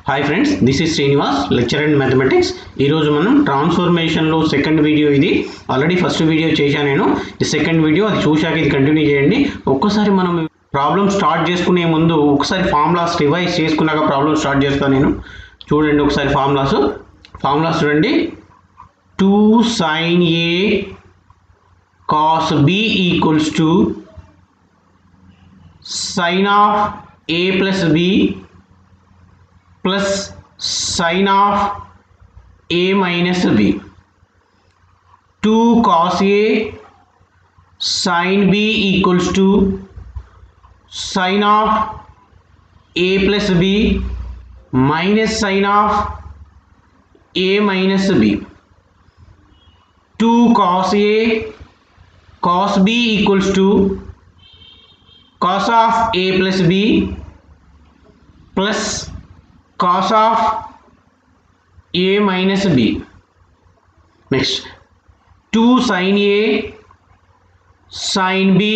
High friends this is Srinivas lecture in mathematics मन transformation second video इदी already first video चेसा नेनु second video अभी चूसाक इदी कंटिन्यू चेयंडी ఒక్కసారి మనం ప్రాబ్లం స్టార్ట్ చేసుకునే ముందు ఒకసారి ఫార్ములాస్ రివైజ్ చేసుకున్నాక ప్రాబ్లం స్టార్ట్ చేస్తా నేను చూడండి ఒకసారి ఫార్ములాస్ చూడండి 2 sin a cos b equals to sin of a plus b plus sin of a minus b. 2 cos a sin b equals to sin of a plus b minus sin of a minus b. 2 cos a cos b equals to cos of a plus b plus cos of a minus b. Next 2 sin a sin b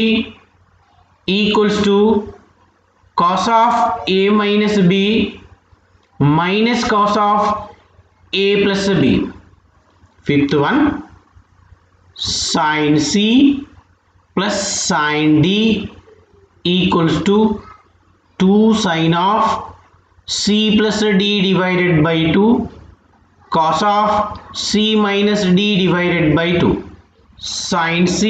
equals to cos of a minus b minus cos of a plus b. Fifth one sin c plus sin d equals to 2 sin of c plus d divided by 2 cos of c minus d divided by 2. Sin c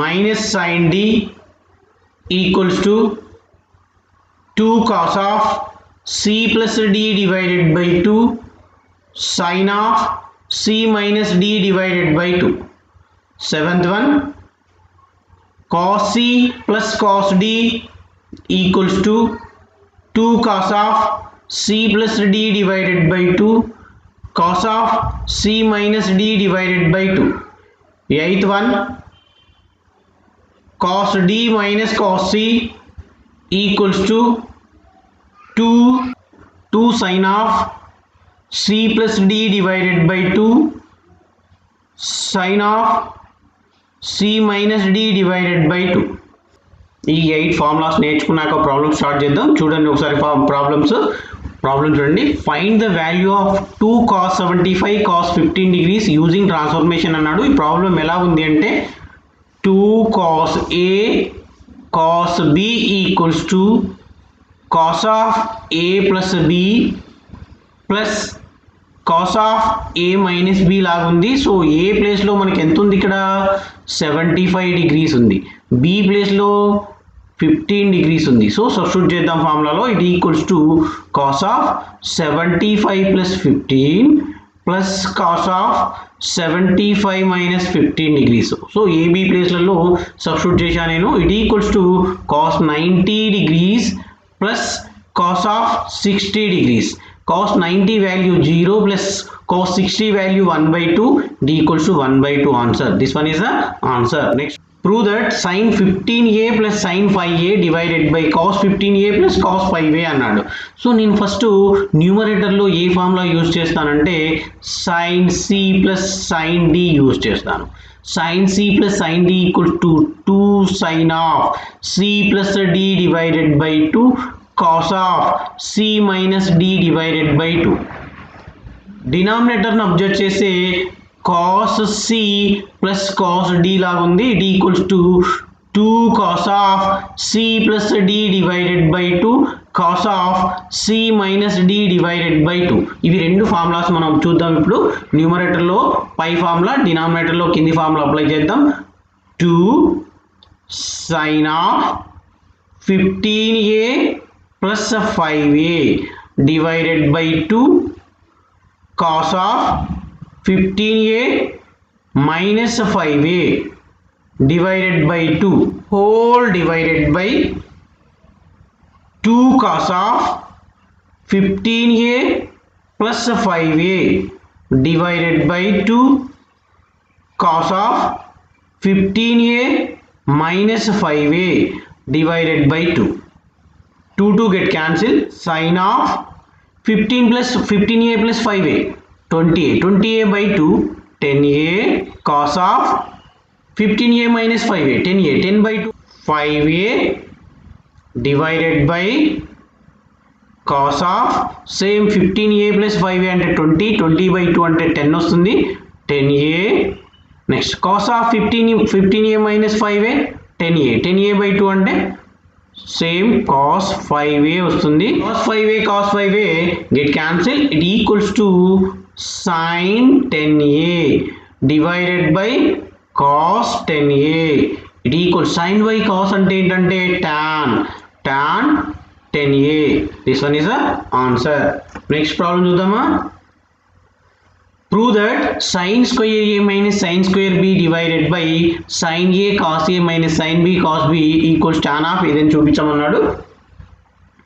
minus sin d equals to 2 cos of c plus d divided by 2 sin of c minus d divided by 2. Seventh one cos c plus cos d equals to 2 cos of c plus d divided by 2 cos of c minus d divided by 2. Eighth one cos d minus cos c equals to 2 sin of c plus d divided by 2 sin of c minus d divided by 2. ఈ 8 formulas నేర్చుకున్నాక problem start చేద్దాం. చూడండి ఒకసారి problem చూడండి. Find the value of 2 cos 75 cos 15 degrees using transformation అన్నాడు. ఈ problem ఎలా ఉంది అంటే 2 cos a cos b equals to cos of a plus b plus cos of a minus b లాగా ఉంది. సో ఏ ప్లేస్లో మనకి ఎంత ఉంది, ఇక్కడ 75 డిగ్రీస్ ఉంది, b ప్లేస్లో 15 డిగ్రీస్ ఉంది. సో సబ్స్టిట్యూట్ చేద్దాం ఫార్ములాలో. It equals to cos of 75 plus 15 plus cos of 75 minus 15 degrees. So AB ప్లేస్లలో సబ్స్టిట్యూట్ చేశాను నేను. It equals to cos 90 degrees plus cos of 60 degrees. cos 90 value 0 plus cos 60 value 1/2 d equals to 1/2 answer. This one is the answer. Next, prove that sin 15a plus sin 5a divided by cos 15a plus cos 5a అన్నాడు. So నేను first న్యూమరేటర్లో ఏ formula use చేస్తానంటే sin c plus sin d use చేస్తాను. sin c plus sin d equals to 2 sin of c plus d divided by 2 cos of c minus d divided by 2. డినామినేటర్ని observe చేస్తే cos c plus cos d లాగా ఉంది. It equals to 2 cos of c plus d divided by 2 cos of c minus d divided by 2. ఇవి రెండు formulas మనం చూద్దాం. ఇప్పుడు న్యూమరేటర్లో పై formula, డినామినేటర్లో కింది ఫార్ములా అప్లై చేద్దాం. 2 sin of 15a plus 5a divided by 2 cos of 15a minus 5a divided by 2 whole divided by 2 cos of 15a plus 5a divided by 2 cos of 15a minus 5a divided by 2. 2 get cancelled. Sin of 15 plus 15a plus 5a 20a by 2 10a cos of 15a minus 5a 10 by 2 5a divided by cos of same 15a plus 5a అంటే 20, 20/2 అంటే 10 వస్తుంది, 10a. Next cos of 15a minus 5a 10a, 10a/2 అంటే same cos 5a వస్తుంది. Cos 5a get cancel, it equals to sine 10a divided by cos 10a. It equal sine by cos అంటే ఏంటంటే tan 10a. This one is the answer. Next problem చూద్దామా. Prove that sin square a minus sin square b divided by sin a cos a minus sin b cos b equals tan of ఇదని చూపించమన్నాడు.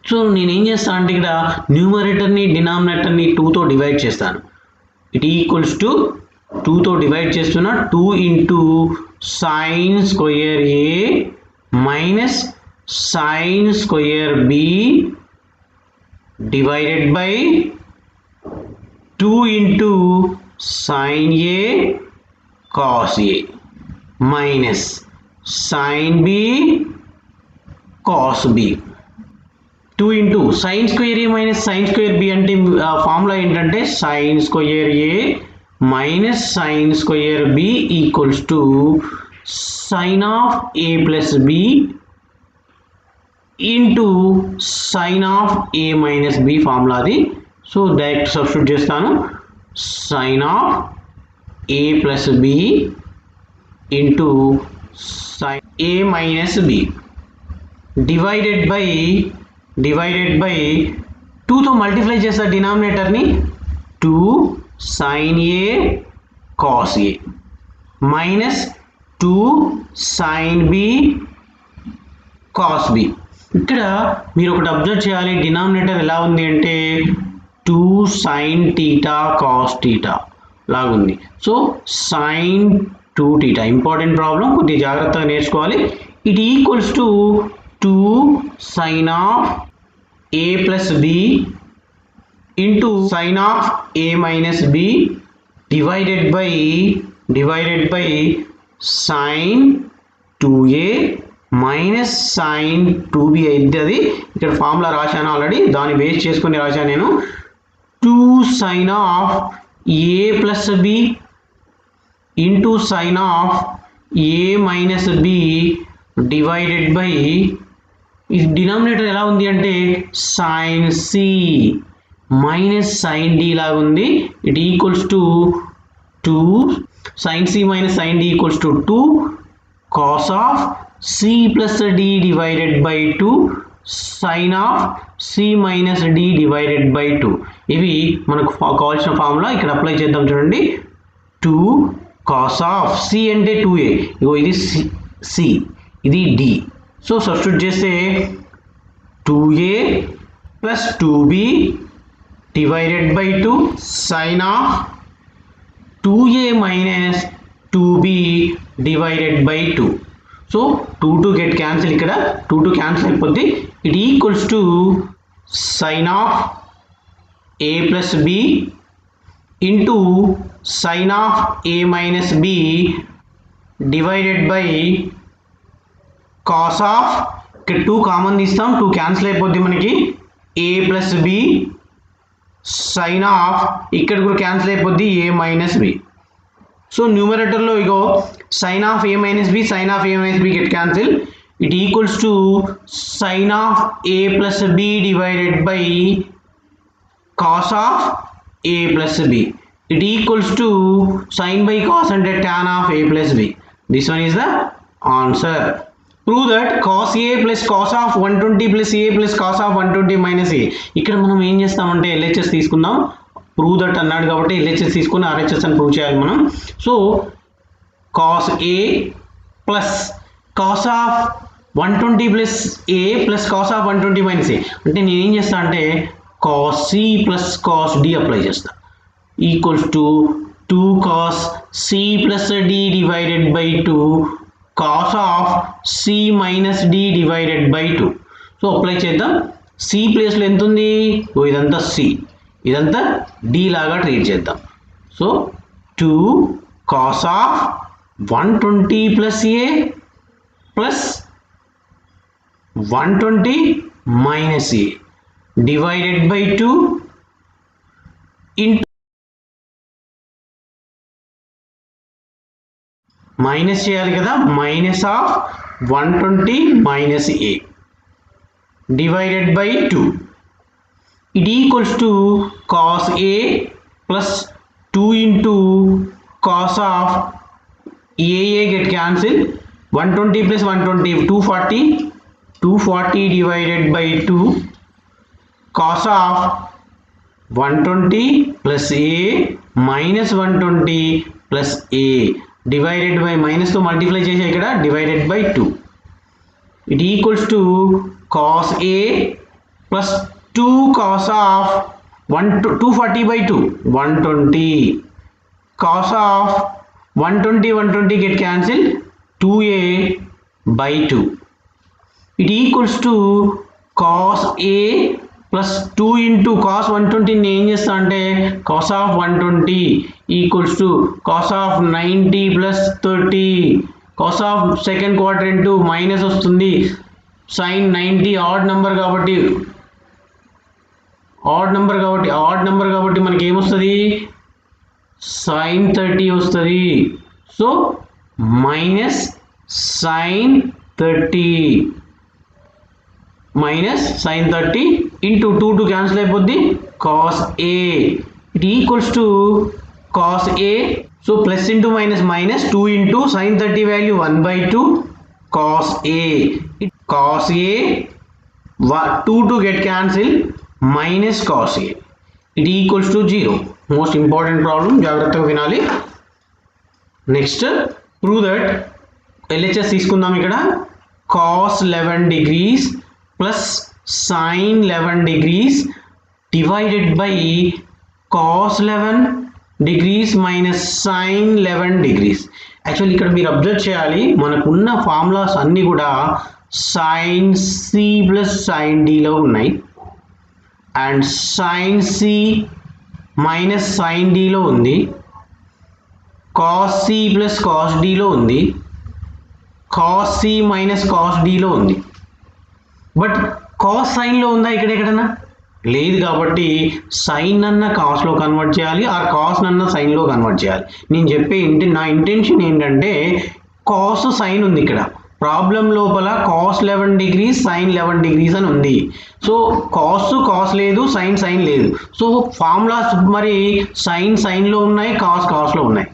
So నేను ఏం చేస్తాను అంటే ఇక్కడ న్యూమరేటర్ని డినామినేటర్ని 2తో divide చేస్తాను. It equals to 2తో డివైడ్ చేస్తున్నా, 2 into sine square a minus sine square b divided by 2 into sin a cos a minus sin b cos b. 2 into sin square a minus sin square b అంటే formula ఏంటంటే sin square a minus sin square b equals to sin of a plus b into sin of a minus b formula అది. So direct substitute చేస్తాను, sine of a plus b into sine a minus b divided by 2తో multiply చేస్తా డినామినేటర్ని, 2 sine a cos a minus 2 sine b cos b. ఇక్కడ మీరు ఒకటి observe చేయాలి, denominator ఎలా ఉంది అంటే 2 sin theta cos theta లాగుంది. So sin 2 theta important problem, కొద్దిగా జాగ్రత్తగా నేర్చుకోవాలి. It equals to 2 sin of a plus b into sin of a minus b divided by sin 2a minus sin 2b అయితే అది ఇక్కడ ఫార్ములా రాశాను already, దాన్ని base చేసుకుని రాశాను నేను. 2 sin of a plus b into sin of a minus b divided by, ఈ denominator ఎలా ఉంది అంటే sin c minus sin d లాగా ఉంది. It equals to 2 sin c minus sin d equals to 2 cos of c plus d divided by 2 sin of c minus d divided by 2. ఇవి మనకు కావాల్సిన formula ఇక్కడ apply చేద్దాం చూడండి. 2 cos of c అంటే 2a, ఇగో ఇది c ఇది d. So substitute చేస్తే 2a plus 2b divided by 2 sin of 2a minus 2b divided by 2. So 2 get cancel, ఇక్కడ 2 cancel అయిపోద్ది. It equals to sin of a plus b into sin of a minus b divided by cos of, ఇక్కడ 2 common తీస్తాం, 2 cancel అయిపోద్ది మనకి, a plus b sin of ఇక్కడ కూడా cancel అయిపోద్ది a minus b. So న్యూమరేటర్లో ఇగో sin of a minus b sin of a minus b get cancel. It equals to sin of a plus b divided by cos of a plus b. It equals to sin by cos అంటే tan of a plus b. This one is the answer. Prove that cos a plus cos of 120 plus a plus cos of 120 minus a. ఇక్కడ మనం ఏం చేస్తామంటే LHS తీసుకుందాం, prove that అన్నాడు కాబట్టి LHS తీసుకుని RHS అని ప్రూవ్ చేయాలి మనం. So cos a plus cos of 120 plus a plus cos of 120 minus a అంటే నేను ఏం చేస్తా అంటే cos c plus cos d apply చేస్తా, equals to 2 cos c plus d divided by 2 cos of c minus d divided by 2. So apply చేద్దాం. c ప్లేస్లో ఎంత ఉంది, ఇదంతా c, ఇదంతా d లాగా ట్రీట్ చేద్దాం. So 2 cos of 120 plus a plus 120 minus a divided by 2 into minus చేయాలి కదా, minus of 120 minus a divided by 2. It equals to cos a plus 2 into cos of a get cancelled. 120 plus 120 240 divided by 2 cos of 120 plus a minus 120 plus a divided by minus to multiply చేసే ఇక్కడ divided by 2. It equals to cos a plus 2 cos of 240 by 2 120 cos of 120 get cancelled 2a by 2. It equals to cos a plus 2 into cos 120 ని ఏం చేస్తా అంటే cos of 120 equals to cos of 90 plus 30 cos of second quadrant minus వస్తుంది sin 90 odd number కాబట్టి మనకి ఏమొస్తుంది sin 30 వస్తుంది. So minus sin 30 minus sin 30 into 2 cancel అయిపోద్ది cos a. It equals to cos a. So plus into minus minus 2 into sin 30 value 1 by 2 cos a. Cos a 2 get cancelled minus cos a. It equals to 0. Most important problem, జాగ్రత్తగా వినాలి. Next prove that LHS తీసుకుందాం. ఇక్కడ cos 11 degrees plus sin 11 degrees divided by cos 11 degrees minus sin 11 degrees. Actually ఇక్కడ మీరు observe చేయాలి, మనకున్న formulas అన్నీ కూడా sin c ప్లస్ sin dలో ఉన్నాయి and sin c minus sin dలో ఉంది, cos c ప్లస్ cos dలో ఉంది, cos c మైనస్ cos dలో ఉంది. బట్ cos sin లో ఉందా ఇక్కడ ఎక్కడన్నా? లేదు. కాబట్టి సైన్ అన్న కాస్లో కన్వర్ట్ చేయాలి, ఆ కాస్ అన్న సైన్లో కన్వర్ట్ చేయాలి. నేను చెప్పే నా ఇంటెన్షన్ ఏంటంటే కాస్ సైన్ ఉంది ఇక్కడ ప్రాబ్లం లోపల cos 11 degrees sin 11 degrees అని ఉంది. సో కాస్ లేదు, సైన్ లేదు. సో ఫార్ములాస్ మరి సైన్లో ఉన్నాయి, కాస్లో ఉన్నాయి.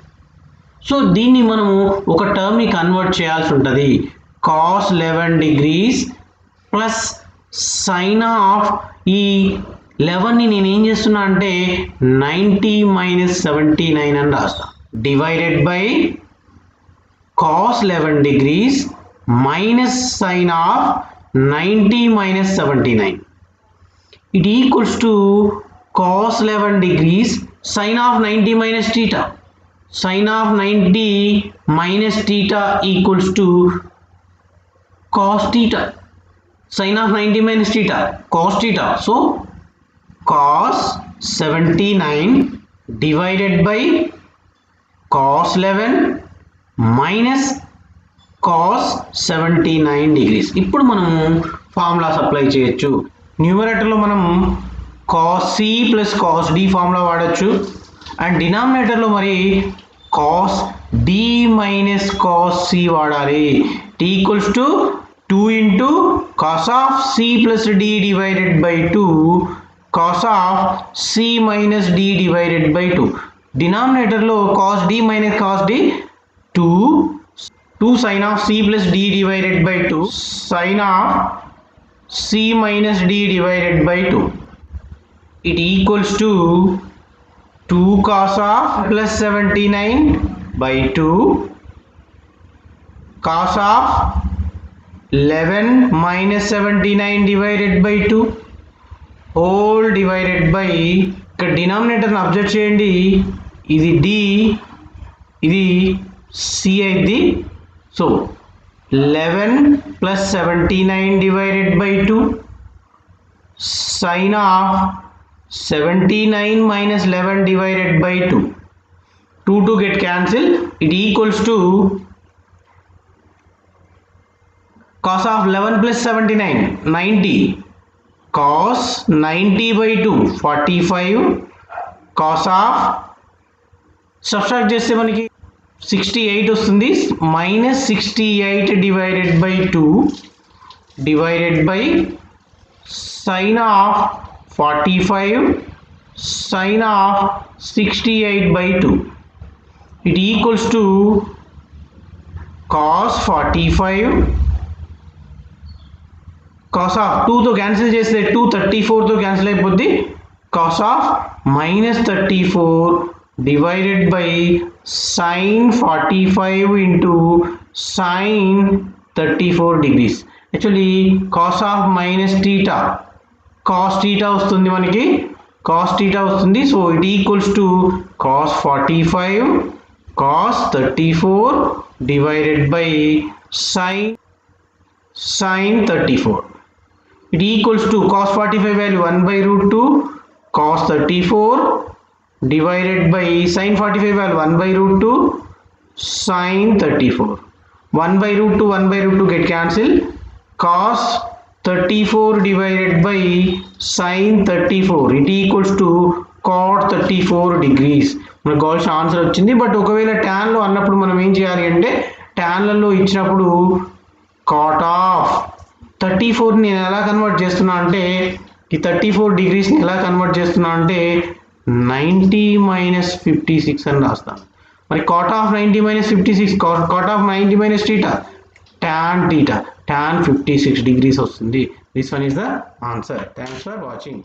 సో దీన్ని మనము ఒక టర్మ్ని కన్వర్ట్ చేయాల్సి ఉంటుంది. cos 11 degrees plus sign of ఈ 11ని నేను ఏం చేస్తున్నా అంటే 90 మైనస్ 79 అని రాస్తా divided by cos 11 degrees minus sin of 90 minus 79. It equals to cos 11 degrees sin of 90 minus theta. Sin of 90 minus theta equals to cos theta. Sin of 90 minus theta, cos theta. So cos 79 divided by cos 11 minus cos 79 degrees. ఇప్పుడు మనం formulas apply చేయొచ్చు. న్యూమరేటర్లో మనం cos c plus cos d formula వాడచ్చు and డినామినేటర్లో మరి cos d minus cos c వాడాలి. t equals to 2 into cos of c plus d divided by 2 cos of c minus d divided by 2. Denominator lo cos d minus cos d 2 sin of c plus d divided by 2 sin of c minus d divided by 2. It equals to 2 cos of plus 79 by 2 cos of 11 minus 79 divided by 2 whole divided by ఇక్కడ డినామినేటర్ని observe చేయండి, ఇది d ఇది c అయింది. So 11 plus 79 divided by 2 sin of 79 minus 11 divided by 2 2 get cancelled. It equals to cos of 11 plus 79 90 cos 90 by 2 45 cos of subtract చేస్తే మనకి 68 వస్తుంది minus 68 divided by 2 divided by sin of 45 sin of 68 by 2 it equals to cos 45 cos of 2 తో cancel చేస్తే 2 34 తో cancel అయిపోద్ది cos of minus 34 divided by sin 45 into sin 34 degrees. Actually cos of minus theta cos theta వస్తుంది మనకి cos theta వస్తుంది. So it equals to cos 45 cos 34 divided by sin 34. It equals to cos 45 value 1 by root 2 cos 34 divided by sin 45 value 1 by root 2 sin 34. 1 by root 2 1 by root 2 get cancelled. Cos 34 divided by sin 34 it equals to cot 34 degrees. మనకు కావాల్సిన answer వచ్చింది. But ఒకవేళ tan లో అన్నప్పుడు మనం ఏం చేయాలి అంటే tan లలో ఇచ్చినప్పుడు cot ఆఫ్ 34 నేను ఎలా కన్వర్ట్ చేస్తున్నా అంటే ఈ 34 డిగ్రీస్ని ఎలా కన్వర్ట్ చేస్తున్నా అంటే 90 మైనస్ 56 అని రాస్తాను. మరి cot of 90 minus 56 cot of 90 minus theta tan 56 degrees వస్తుంది. This one is the answer. Thanks for watching.